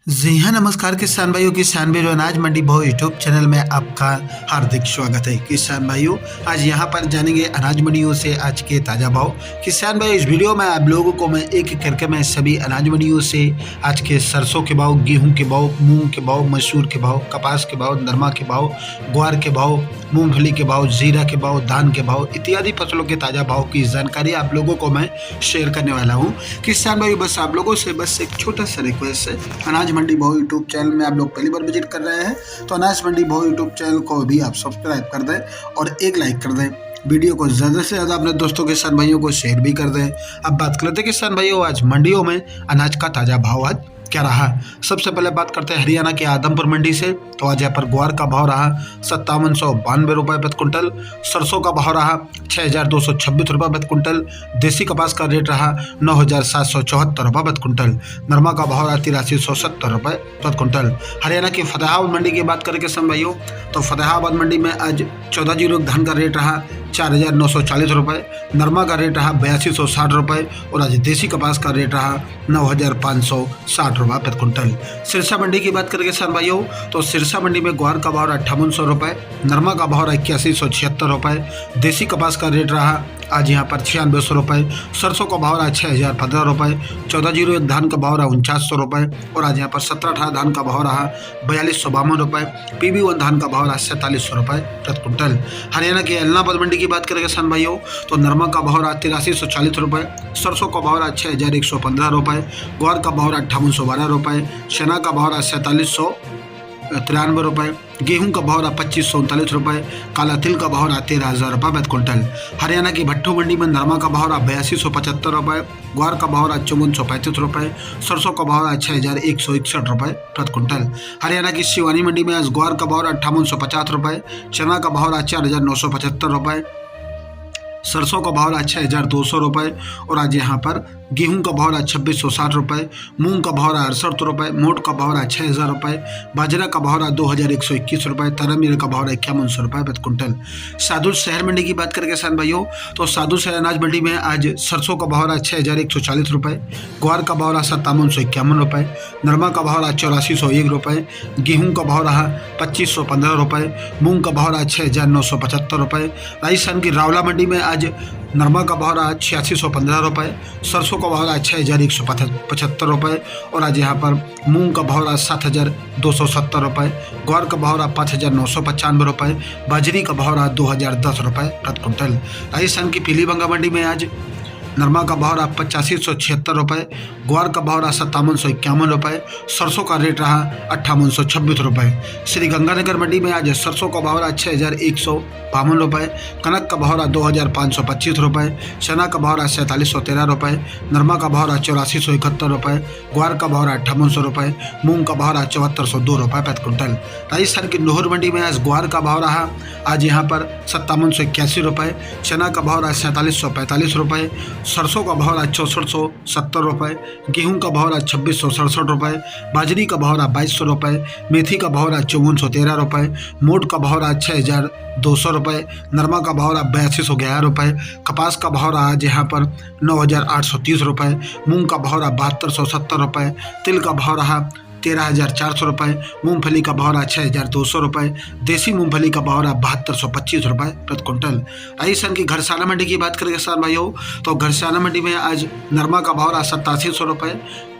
जी हाँ, नमस्कार किसान भाइयों, किसान भाइयों अनाज मंडी भाव यूट्यूब चैनल में आपका हार्दिक स्वागत है। किसान भाइयों, आज यहाँ पर जानेंगे अनाज मंडियों से आज के ताज़ा भाव। किसान भाई, इस वीडियो में आप लोगों को मैं एक एक करके मैं सभी अनाज मंडियों से आज के सरसों के भाव, गेहूं के भाव, मूंग के भाव, मसूर के भाव, कपास के भाव, नरमा के भाव, ग्वार के भाव, मूंगफली के भाव, जीरा के भाव, धान के भाव इत्यादि फसलों के ताज़ा भाव की जानकारी आप लोगों को मैं शेयर करने वाला हूँ। किसान भाई, बस आप लोगों से बस एक छोटा सा रिक्वेस्ट है, अनाज मंडी भाव यूट्यूब चैनल में आप लोग पहली बार विजिट कर रहे हैं तो अनाज मंडी भाव यूट्यूब चैनल को भी आप सब्सक्राइब कर दें और एक लाइक कर दें। वीडियो को ज़्यादा से ज़्यादा अपने दोस्तों किसान भाइयों को शेयर भी कर दें। अब बात करते हैं किसान भाइयों, आज मंडियों में अनाज का ताज़ा भाव आज क्या रहा। सबसे पहले बात करते हैं हरियाणा के आदमपुर मंडी से। तो आज यहाँ पर ग्वार का भाव रहा 5792 रुपये प्रति कुंटल, सरसों का भाव रहा 6226 रुपये प्रति कुंटल, देसी कपास का रेट रहा 9774 रुपये प्रति कुंटल, नरमा का भाव रहा 8370 रुपये प्रति कुंटल। हरियाणा की फतेहाबाद मंडी की बात करें किसान भाइयों, तो फतेहाबाद मंडी में आज 14 धान का रेट रहा 4940 रुपये, नरमा का रेट रहा 8260 रुपये और आज देसी कपास का रेट रहा 9560 रुपये प्रति कुंटल। सिरसा मंडी की बात करें किसान भाइयों, तो सिरसा मंडी में ग्वार का भाव रहा 5800 रुपये, नरमा का भाव रहा 8176 रुपये, देसी कपास का रेट रहा आज यहाँ पर 9600 रुपये, सरसों का भाव रहा 6015 रुपये, 1401 धान का भाव रहा 4900 रुपये और आज यहाँ पर 1718 धान का भाव रहा 4252 रुपये, PB1 धान का भाव रहा 4700 रुपये प्रति कुंटल। हरियाणा के एलनाबाद मंडी की बात करें किसान भाइयों, तो नरमा का भाव रहा 8340 रुपये, सरसों का भाव रहा 6115 रुपये, ग्वार का भाव रहा 5812 रुपये, चना का भाव रहा 4793 रुपये, गेहूं का भाव रहा 2539 रुपये, काला तिल का भाव रहा 13000 रुपये प्रति कुंटल। हरियाणा की भट्टू मंडी में नरमा का भाव रहा 8275 रुपये, ग्वार का भाव रहा 5435 रुपये, सरसों का भाव रहा 6161 रुपये प्रति कुंटल। हरियाणा की शिवानी मंडी में आज ग्वार का भाव रहा 5850 रुपये, चना का भाव रहा 4975 रुपये, सरसों का भाव रहा 6200 रुपये और आज यहाँ पर गेहूं का भाव रहा 2660 रुपये, मूंग का भाव रहा 68 रुपये, मोट का भाव रहा 6000 रुपये, बाजरा का भाव रहा 2121 रुपये, तरमीर का भाव रहा 5100 रुपये प्रति कुंटल। साधु शहर मंडी की बात करें किसान भाइयों, तो साधु शहर अनाज मंडी में आज सरसों का भाव रहा 6140 रुपये, ग्वार का भाव रहा 5751 रुपये, नरमा का भाव रहा 8401 रुपये, गेहूँ का भाव रहा 2515 रुपये, मूंग का भाव रहा 6975 रुपये। राजस्थान की रावला मंडी में आज नरमा का भाव रहा 8615 रुपये, सरसों का भाव रहा 6175 रुपये और आज यहाँ पर मूंग का भाव रहा 7270 रुपये, ग्वार का भाव रहा 5995 रुपये, बाजरी का भाव रहा 2010 रुपये प्रति कुंटल। राजस्थान की पीलीभंगा मंडी में आज नरमा का भाव रहा 8576 रुपये, ग्वार का भाव रहा 5751 रुपये, सरसों का रेट रहा 5826 रुपये। श्री गंगानगर मंडी में आज सरसों का भाव रहा 6152 रुपये, कनक का भाव रहा 2525 रुपये, चना का भाव रहा 4713 रुपये, नरमा का भाव रहा 8471 रुपये, ग्वार का भाव रहा 5800 रुपये, मूंग का भाव रहा 7402 रुपये प्रति कुंटल। राजस्थान की नोहर मंडी में आज ग्वार का भाव रहा आज यहाँ पर 5781 रुपये, चना का भाव रहा 4745 रुपये, सरसों का भाव रहा 6470 रुपये, गेहूं का भाव रहा 2667 रुपये, बाजरी का भाव रहा 2200 रुपये, मेथी का भाव रहा 5413 रुपये, मोट का भाव रहा 6200 रुपये, नरमा का भाव रहा 8211 रुपये, कपास का भाव रहा आज यहाँ पर 9830 रुपये, मूंग का भाव रहा 7270 रुपये, तिल का भाव रहा 13400 रुपये, मूंगफली का भाव रहा 6200 रुपये, देसी मूंगफली का भाव रहा 7225 रुपये प्रति कुंटल। राजस्थान की घरसाना मंडी की बात करें किसान भाइयों, तो घरसाना मंडी में आज नरमा का भाव रहा 8700 रुपये,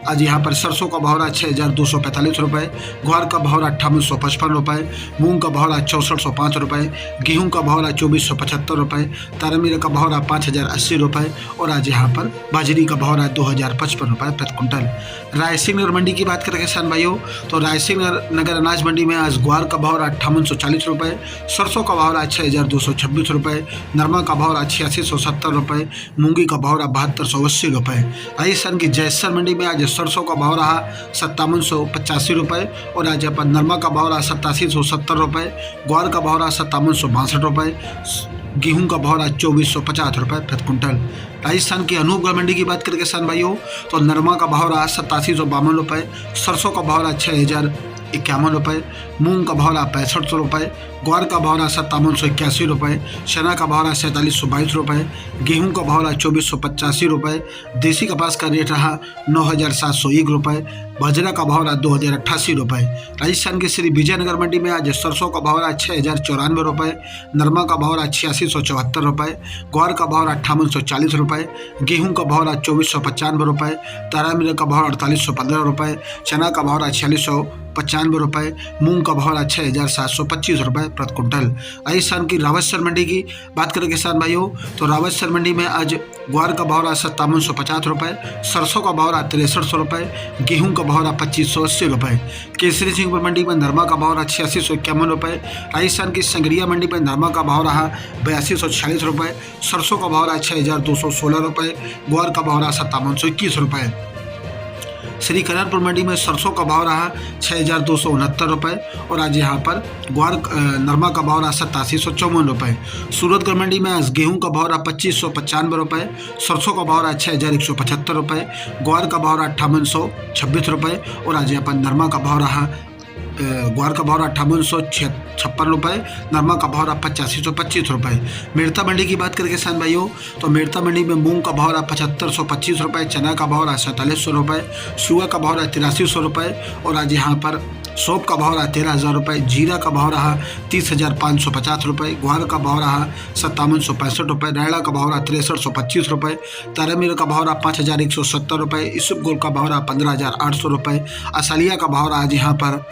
आज यहाँ पर सरसों का भाव रहा 6245 रुपये, ग्वार का भाव रहा 5855 रुपये, मूंग का भाव रहा 6405 रुपये, गेहूं का भाव रहा 2475 रुपये, तरमीर का भाव रहा 5080 रुपये और आज यहाँ पर बाजरी का भाव रहा 2055 रुपये प्रति कुंटल। रायसिंह नगर मंडी की बात करें किसान भाइयों, तो रायसिंह नगर अनाज मंडी में आज ग्वार का भाव रहा 5840 रुपये, सरसों का भाव रहा 6226 रुपये, नरमा का भाव रहा 8670 रुपये, मूंगी का भाव रहा 7280 रुपये। राजस्थान की जैसर मंडी में आज सरसों का भाव रहा 5785 रुपये और आज यहाँ पर नरमा का भाव रहा 8770 रुपये, ग्वार का भाव रहा 5762 रुपये, गेहूं का भाव रहा 2450 रुपये प्रति कुंटल। राजस्थान की अनूपगढ़ मंडी की बात करें किसान भाइयों, तो नरमा का भाव रहा 8752 रुपये, सरसों का भाव रहा 6051 रुपये, मूंग का भाव रहा 6500 रुपये, ग्वार का भाव रहा 5781 रुपये, चना का भाव रहा 4722 रुपये, गेहूं का भाव रहा 2485 रुपये, देसी कपास का रेट रहा 9701 रुपये, बाजरा का भाव रहा 2088 रुपये। राजस्थान की श्री विजयनगर मंडी में आज सरसों का भाव रहा 6094 रुपये, नरमा का भाव रहा 8674 रुपये, ग्वार का भाव रहा 5840 रुपये, गेहूं का भाव रहा 2495 रुपये, तारामीरा का भाव 4815 रुपये, चना का भाव रहा 4695 रुपये, मूंग का भाव रहा 6725 रुपये प्रति क्विंटल। राजस्थान की रावतसर मंडी की बात करें किसान भाइयों, तो रावतसर मंडी में आज ग्वार का भाव रहा 5750 रुपये, सरसों का भाव रहा 6300 रुपये, गेहूं का भाव रहा 2580 रुपये। केसरी सिंहपुर मंडी में नरमा का भाव रहा 8651 रुपये, राजस्थान की संगरिया मंडी में नरमा का भाव रहा 8246 रुपये, सरसों का भाव रहा 6216 रुपये, ग्वार का भाव रहा 5721 रुपये। श्री कल्याणपुर मंडी में सरसों का भाव रहा 6269 रुपये और आज यहाँ पर ग्वार नरमा का भाव रहा 8754 रुपये। सूरतगढ़ मंडी में आज गेहूं का भाव रहा 2595 रुपये, सरसों का भाव रहा 6175 रुपये, ग्वार का भाव रहा 5826 रुपये और आज यहाँ पर नरमा का भाव रहा ग्वार का भाव रहा 5856 रुपये, नरमा का भाव रहा 8525 रुपये। मेड़ता मंडी की बात करें किसान भाइयों, तो मेड़ता मंडी में मूंग का भाव रहा 7525 रुपये, चना का भाव रहा 4700 रुपये, सुआ का भाव रहा 8300 रुपये और आज यहाँ पर सौंफ का भाव रहा 13000 रुपये, जीरा का भाव रहा 30550 रुपये, ग्वार का भाव रहा 5765 रुपये, रायड़ा का भाव रहा 6325 रुपये, तारामीरा का भाव रहा 5170 रुपये, इसुप गोल का भाव रहा 15800 रुपये, असालिया का भाव रहा आज यहाँ पर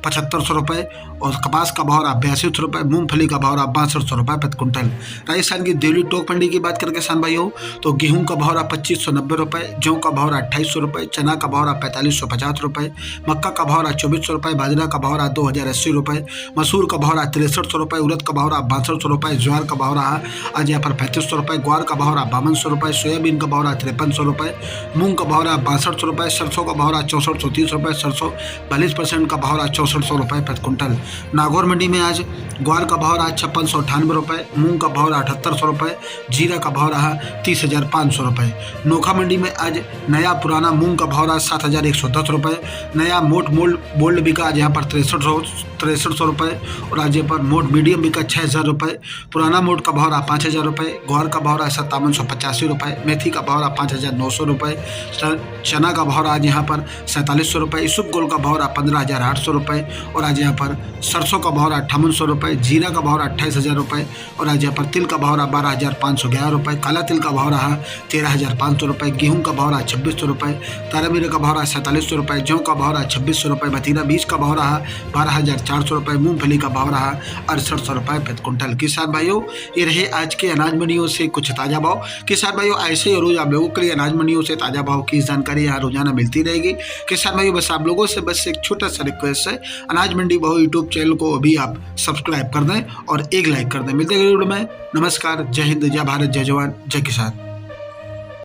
7500 रुपये और कपास का भाव रहा 82 रुपये, मूंगफली का भाव रहा 6200 रुपये प्रति क्विंटल। राजस्थान की देवली टोक मंडी की बात करें किसान भाइयों, तो गेहूं का भाव रहा 2590 रुपये, जौ का भाव रहा 2800 रुपये, चना का भाव रहा 4550 रुपये, मक्का का भाव रहा 2400 रुपये, बाजरा का भाव रहा 2080 रुपये, मसूर का भाव रहा 6300 रुपये, उड़द का भाव रहा 6200 रुपये, ज्वार का भाव रहा आज यहाँ पर 3500 रुपये, ग्वार का भाव रहा 5200 रुपये, सोयाबीन का भाव रहा 5300 रुपये, मूंग का भाव रहा 6200 रुपये, सरसों का भाव रहा 6430 रुपये, सरसों 42% का भाव रहा 6400 रुपये प्रति क्विंटल। नागौर मंडी में आज ग्वार का भाव रहा 5698 रुपये, मूंग का भाव रहा 7800 रुपये, जीरा का भाव रहा 30500 रुपये। नोखा मंडी में आज नया पुराना मूंग का भाव रहा 7110 रुपये, नया मोट बोल्ड बिका आज यहाँ पर 6300 रुपये और आज यहाँ पर मोट मीडियम बिका 6000 रुपये, पुराना मोट का भाव रहा 5000 रुपये, ग्वार का भाव रहा 5785 रुपये, मेथी का भाव रहा 5900 रुपये, चना का भाव रहा आज यहाँ पर 4700 रुपये, इसुप गोल का भाव रहा 15800 रुपये और आज यहाँ पर सरसों का भाव रहा 5800 रुपये, जीरा का भाव रहा 28000 रुपये और आज यहाँ पर तिल का भाव रहा 12511 रुपये, काला तिल का भाव रहा 13500 रुपये, गेहूं का भाव रहा 2600 रुपये, तारामीरा का भाव रहा 4700 रुपये, जौ का भाव रहा 2600 रुपये, मतीरा बीज का भाव रहा 12400 रुपये, मूंगफली का भाव रहा 6800 रुपये प्रति क्विंटल। किसान भाइयों, ये रहे आज के अनाज मंडियों से कुछ ताज़ा भाव। किसान भाइयों, ऐसे ही रोज आप लोगों के लिए अनाज मंडियों से ताज़ा भाव की जानकारी यहाँ रोजाना मिलती रहेगी। किसान भाइयों, बस आप लोगों से बस एक छोटा सा रिक्वेस्ट है, अनाज मंडी भाव यूट्यूब चैनल को अभी आप सब्सक्राइब कर दें और एक लाइक कर दें। मिलते हैं वीडियो में। नमस्कार, जय हिंद, जय भारत, जय जवान, जय किसान।